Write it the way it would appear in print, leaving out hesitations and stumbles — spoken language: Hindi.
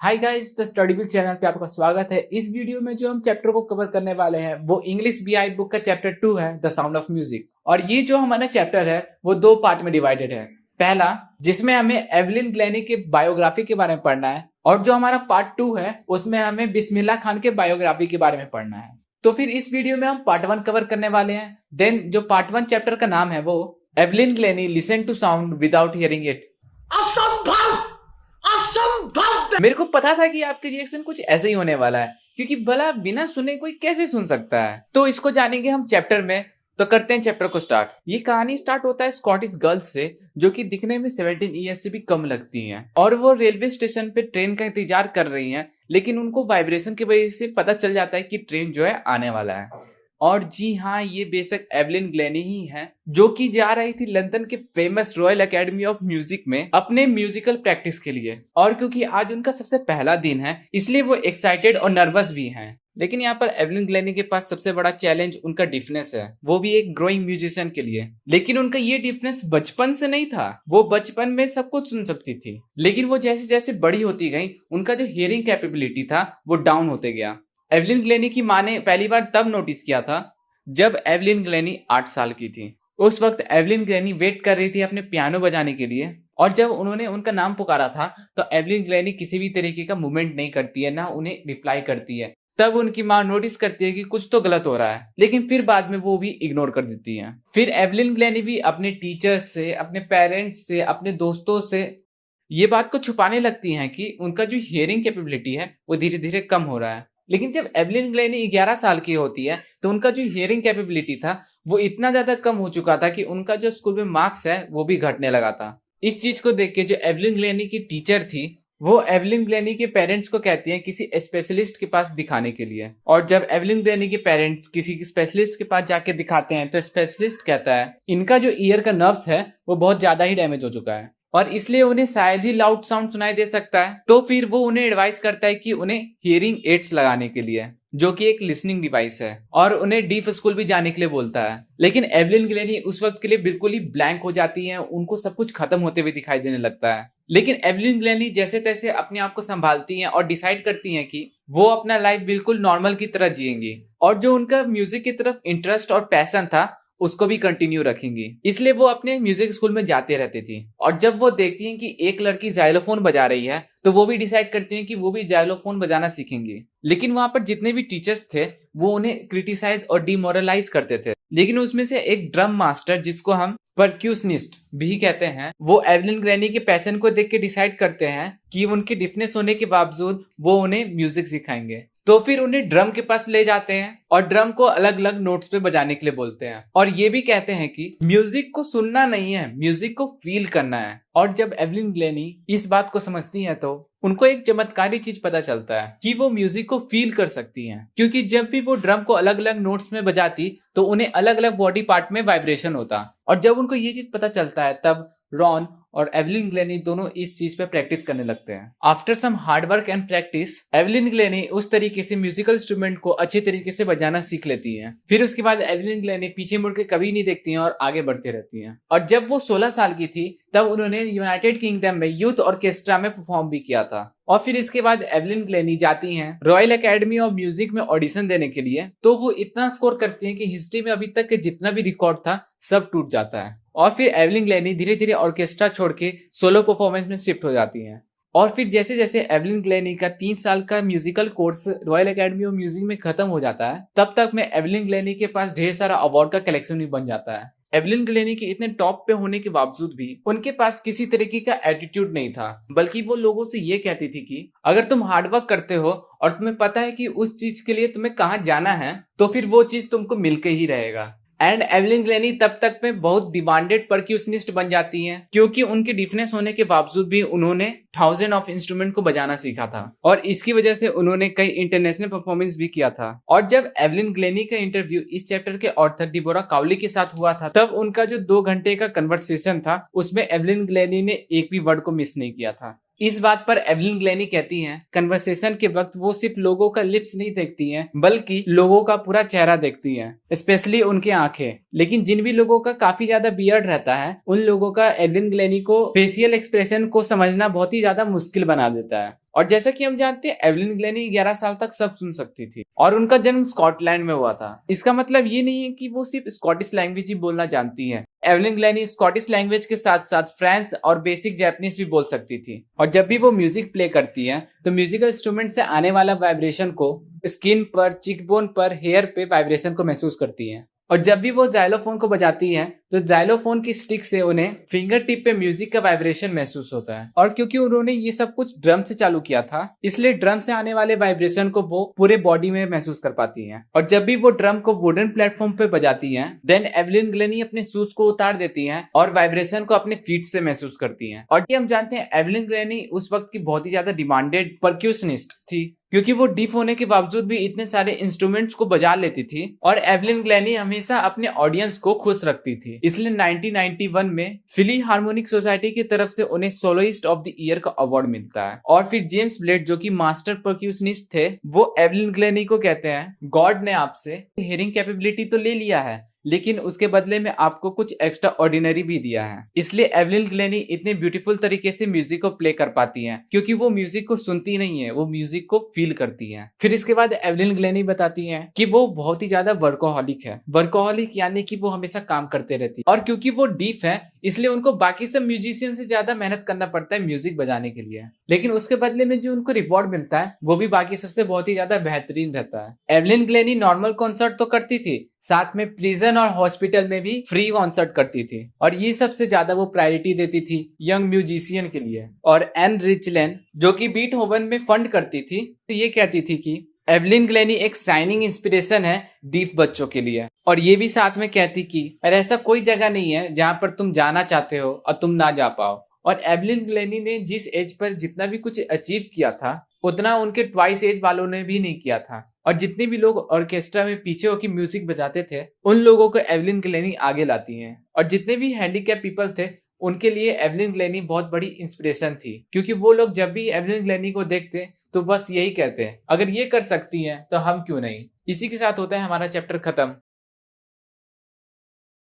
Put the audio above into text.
हाय गाइस, द स्टडीबिल चैनल पे आपका स्वागत है। इस वीडियो में जो हम चैप्टर को कवर करने वाले हैं वो इंग्लिश बीआई बुक का चैप्टर 2 है, द साउंड ऑफ म्यूजिक। और ये जो हमारा चैप्टर है वो दो पार्ट में डिवाइडेड है। पहला, जिसमें हमें एवलिन ग्लैनी के बायोग्राफी के बारे में पढ़ना है, और जो हमारा पार्ट 2 है उसमें हमें बिस्मिल्लाह खान के बायोग्राफी के बारे में पढ़ना है। तो फिर इस वीडियो में हम पार्ट 1 कवर करने वाले हैं। देन जो पार्ट 1 चैप्टर का नाम है वो Evelyn Glennie listen to sound without hearing it. असंभव, असंभव। मेरे को पता था कि आपके रिएक्शन कुछ ऐसे ही होने वाला है, क्योंकि भला बिना सुने कोई कैसे सुन सकता है। तो इसको जानेंगे हम चैप्टर में। तो करते हैं चैप्टर को स्टार्ट। ये कहानी स्टार्ट होता है स्कॉटिश गर्ल्स से, जो कि दिखने में 17 ईयर्स से भी कम लगती हैं, और वो रेलवे स्टेशन पे ट्रेन का इंतजार कर रही हैं। लेकिन उनको वाइब्रेशन की वजह से पता चल जाता है कि ट्रेन जो है आने वाला है। और जी हाँ, ये बेशक एवलिन ग्लैनी ही है, जो कि जा रही थी लंदन के famous royal academy of music में अपने म्यूजिकल प्रैक्टिस के लिए। और क्योंकि आज उनका सबसे पहला दिन है, इसलिए वो एक्साइटेड और नर्वस भी हैं। लेकिन यहाँ पर एवलिन ग्लैनी के पास सबसे बड़ा चैलेंज उनका डिफनेस है, वो भी एक ग्रोइंग म्यूजिशियन के लिए। लेकिन उनका ये डिफनेस बचपन से नहीं था। वो बचपन में सब कुछ सुन सकती थी, लेकिन वो जैसे जैसे बड़ी होती गई उनका जो हियरिंग कैपेबिलिटी था वो डाउन होते गया। एवलिन ग्लैनी की माँ ने पहली बार तब नोटिस किया था जब एवलिन ग्लैनी 8 साल की थी। उस वक्त एवलिन ग्लैनी वेट कर रही थी अपने पियानो बजाने के लिए, और जब उन्होंने उनका नाम पुकारा था तो एवलिन ग्लैनी किसी भी तरीके का मूवमेंट नहीं करती है, ना उन्हें रिप्लाई करती है। तब उनकी माँ नोटिस करती है कि कुछ तो गलत हो रहा है, लेकिन फिर बाद में वो भी इग्नोर कर देती है। फिर एवलिन ग्लैनी भी अपने टीचर्स से, अपने पेरेंट्स से, अपने दोस्तों से ये बात को छुपाने लगती हैं कि उनका जो हियरिंग कैपेबिलिटी है वो धीरे धीरे कम हो रहा है। लेकिन जब एवलिन ग्लैनी 11 साल की होती है तो उनका जो हियरिंग कैपेबिलिटी था वो इतना ज्यादा कम हो चुका था कि उनका जो स्कूल में मार्क्स है वो भी घटने लगा था। इस चीज को देख के जो एवलिन ग्लैनी की टीचर थी वो एवलिन ग्लैनी के पेरेंट्स को कहती हैं किसी स्पेशलिस्ट के पास दिखाने के लिए। और जब एवलिन ग्लैनी के पेरेंट्स किसी स्पेशलिस्ट के पास जाके दिखाते हैं तो स्पेशलिस्ट कहता है इनका जो ईयर का नर्व्स है वो बहुत ज्यादा ही डैमेज हो चुका है, और इसलिए उन्हें शायद ही लाउड साउंड सुनाई दे सकता है। तो फिर वो उन्हें एडवाइस करता है कि उन्हें हियरिंग एड्स लगाने के लिए, जो कि एक लिसनिंग डिवाइस है, और उन्हें डीफ स्कूल भी जाने के लिए बोलता है। लेकिन एवलिन ग्लैनी उस वक्त के लिए बिल्कुल ही ब्लैंक हो जाती है, उनको सब कुछ खत्म होते हुए दिखाई देने लगता है। लेकिन एवलिन ग्लैनी जैसे तैसे अपने आप को संभालती हैं और डिसाइड करती हैं कि वो अपना लाइफ बिल्कुल नॉर्मल की तरह जिएंगी, और जो उनका म्यूजिक की तरफ इंटरेस्ट और पैशन था उसको भी कंटिन्यू रखेंगी। इसलिए वो अपने म्यूजिक स्कूल में जाते रहती थी। और जब वो देखती हैं कि एक लड़की जाइलोफोन बजा रही है तो वो भी डिसाइड करती हैं कि वो भी जाइलोफोन बजाना सीखेंगी। लेकिन वहां पर जितने भी टीचर्स थे वो उन्हें क्रिटिसाइज और डिमोरलाइज करते थे। लेकिन उसमें से एक ड्रम मास्टर, जिसको हम परक्यूशनिस्ट भी कहते हैं, वो एवलिन ग्लैनी के पैशन को देख के डिसाइड करते हैं कि उनके डिफनेस होने के बावजूद वो उन्हें म्यूजिक सिखाएंगे। तो फिर उन्हें ड्रम के पास ले जाते हैं और ड्रम को अलग अलग नोट्स पे बजाने के लिए बोलते हैं, और ये भी कहते हैं कि म्यूजिक को सुनना नहीं है, म्यूजिक को फील करना है। और जब एवलिन ग्लैनी इस बात को समझती है तो उनको एक चमत्कारी चीज पता चलता है कि वो म्यूजिक को फील कर सकती हैं, क्योंकि जब भी वो ड्रम को अलग अलग नोट्स में बजाती तो उन्हें अलग अलग बॉडी पार्ट में वाइब्रेशन होता। और जब उनको ये चीज पता चलता है तब रॉन और एवलिन ग्लैनी दोनों इस चीज पे प्रैक्टिस करने लगते हैं। After some hard work and practice Evelyn Glennie उस तरीके से म्यूजिकल इंस्ट्रूमेंट को अच्छे तरीके से बजाना सीख लेती हैं। फिर उसके बाद एवलिन ग्लैनी पीछे मुड़ के कभी नहीं देखती हैं और आगे बढ़ती रहती हैं। और जब वो 16 साल की थी तब उन्होंने यूनाइटेड किंगडम में यूथ ऑर्केस्ट्रा में परफॉर्म भी किया था। और फिर इसके बाद एवलिन ग्लैनी जाती हैं रॉयल एकेडमी ऑफ म्यूजिक में ऑडिशन देने के लिए। तो वो इतना स्कोर करती हैं कि हिस्ट्री में अभी तक के जितना भी रिकॉर्ड था सब टूट जाता है। और फिर एवलिन ग्लैनी धीरे धीरे ऑर्केस्ट्रा छोड़ के सोलो परफॉर्मेंस में शिफ्ट हो जाती हैं। और फिर जैसे जैसे एवलिन ग्लैनी का 3 साल का musical course royal academy of music में खत्म हो जाता है, तब तक में एवलिन ग्लैनी के पास ढेर सारा अवार्ड का कलेक्शन भी बन जाता है। एवलिन ग्लैनी के इतने टॉप पे होने के बावजूद भी उनके पास किसी तरीके का एटीट्यूड नहीं था, बल्कि वो लोगों से ये कहती थी कि अगर तुम हार्डवर्क करते हो और तुम्हें पता है कि उस चीज के लिए तुम्हें कहाँ जाना है तो फिर वो चीज तुमको मिलके ही रहेगा। एंड एवलिन ग्लैनी तब तक में बहुत डिमांडेड परक्यूशनिस्ट बन जाती हैं, क्योंकि उनके डिफनेस होने के बावजूद भी उन्होंने 1000 ऑफ इंस्ट्रूमेंट को बजाना सीखा था, और इसकी वजह से उन्होंने कई इंटरनेशनल परफॉर्मेंस भी किया था। और जब एवलिन ग्लैनी का इंटरव्यू इस चैप्टर के ऑथर डिबोरा काउली के साथ हुआ था, तब उनका जो 2 घंटे का कन्वर्सेशन था उसमें एवलिन ग्लैनी ने एक भी वर्ड को मिस नहीं किया था। इस बात पर एवलिन ग्लेनी कहती हैं, कन्वर्सेशन के वक्त वो सिर्फ लोगों का लिप्स नहीं देखती हैं, बल्कि लोगों का पूरा चेहरा देखती हैं, स्पेशली उनकी आंखें। लेकिन जिन भी लोगों का काफी ज्यादा बियर्ड रहता है, उन लोगों का एवलिन ग्लेनी को फेशियल एक्सप्रेशन को समझना बहुत ही ज्यादा मुश्किल बना देता है। और जैसा कि हम जानते हैं, एवलिन ग्लेनी 11 साल तक सब सुन सकती थी और उनका जन्म स्कॉटलैंड में हुआ था। इसका मतलब ये नहीं है कि वो सिर्फ स्कॉटिश लैंग्वेज ही बोलना जानती है। एवलिन ग्लेनी स्कॉटिश लैंग्वेज के साथ साथ फ्रेंच और बेसिक जैपनीज भी बोल सकती थी। और जब भी वो म्यूजिक प्ले करती है तो म्यूजिकल इंस्ट्रूमेंट से आने वाला वाइब्रेशन को स्किन पर, चिकबोन पर, हेयर पे वाइब्रेशन को महसूस करती है। और जब भी वो जाइलोफोन को बजाती है तो जाइलोफोन की स्टिक से उन्हें फिंगर टिप पे म्यूजिक का वाइब्रेशन महसूस होता है। और क्योंकि उन्होंने ये सब कुछ ड्रम से चालू किया था, इसलिए ड्रम से आने वाले वाइब्रेशन को वो पूरे बॉडी में महसूस कर पाती हैं। और जब भी वो ड्रम को वुडन प्लेटफॉर्म पे बजाती हैं, देन एवलिन ग्लेनी अपने शूज को उतार देती हैं और वाइब्रेशन को अपने फीट से महसूस करती हैं। और ये हम जानते हैं, एवलिन ग्लेनी उस वक्त की बहुत ही ज्यादा डिमांडेड परक्यूशनिस्ट थी, क्योंकि वो डीफ होने के बावजूद भी इतने सारे इंस्ट्रूमेंट्स को बजा लेती थी। और एवलिन ग्लेनी हमेशा अपने ऑडियंस को खुश रखती थी, इसलिए 1991 में फिली हार्मोनिक सोसाइटी की तरफ से उन्हें सोलोइस्ट ऑफ द ईयर का अवार्ड मिलता है। और फिर जेम्स ब्लेड, जो कि मास्टर परक्यूशनिस्ट थे, वो एवलिन ग्लेनी को कहते हैं, गॉड ने आपसे हियरिंग कैपेबिलिटी तो ले लिया है, लेकिन उसके बदले में आपको कुछ एक्स्ट्रा ऑर्डिनरी भी दिया है। इसलिए एवलिन ग्लेनी इतने ब्यूटीफुल तरीके से म्यूजिक को प्ले कर पाती हैं, क्योंकि वो म्यूजिक को सुनती नहीं है, वो म्यूजिक को फील करती हैं। फिर इसके बाद एवलिन ग्लेनी बताती हैं कि वो बहुत ही ज्यादा वर्कोहॉलिक है। वर्कोहॉलिक यानी कि वो हमेशा काम करते रहती है, और क्योंकि वो डीफ है इसलिए उनको बाकी सब म्यूजिशियन से ज्यादा मेहनत करना पड़ता है म्यूजिक बजाने के लिए। लेकिन उसके बदले में जो उनको रिवॉर्ड मिलता है वो भी बाकी सबसे बहुत ही ज्यादा बेहतरीन रहता है। एवलिन ग्लेनी नॉर्मल कॉन्सर्ट तो करती थी, साथ में प्रिजन और हॉस्पिटल में भी फ्री कॉन्सर्ट करती थी, और ये सबसे ज्यादा वो प्रायोरिटी देती थी यंग म्यूजिशियन के लिए। और एन रिचलैंड, जो कि बीटहोवन में फंड करती थी, तो ये कहती थी कि एवलिन ग्लेनी एक शाइनिंग इंस्पिरेशन है डीफ बच्चों के लिए। और ये भी साथ में कहती कि अरे ऐसा कोई जगह नहीं है जहां पर तुम जाना चाहते हो और तुम ना जा पाओ। और एवलिन ग्लेनी ने जिस एज पर जितना भी कुछ अचीव किया था, उतना उनके ट्वाइस एज वालों ने भी नहीं किया था। और जितने भी लोग ऑर्केस्ट्रा में पीछे होकर म्यूजिक बजाते थे, उन लोगों को एवलिन ग्लेनी आगे लाती हैं। और जितने भी हैंडीकैप पीपल थे, उनके लिए एवलिन ग्लेनी बहुत बड़ी इंस्पिरेशन थी, क्योंकि वो लोग जब भी एवलिन ग्लेनी को देखते तो बस यही कहते हैं, अगर ये कर सकती हैं तो हम क्यों नहीं। इसी के साथ होता है हमारा चैप्टर खत्म।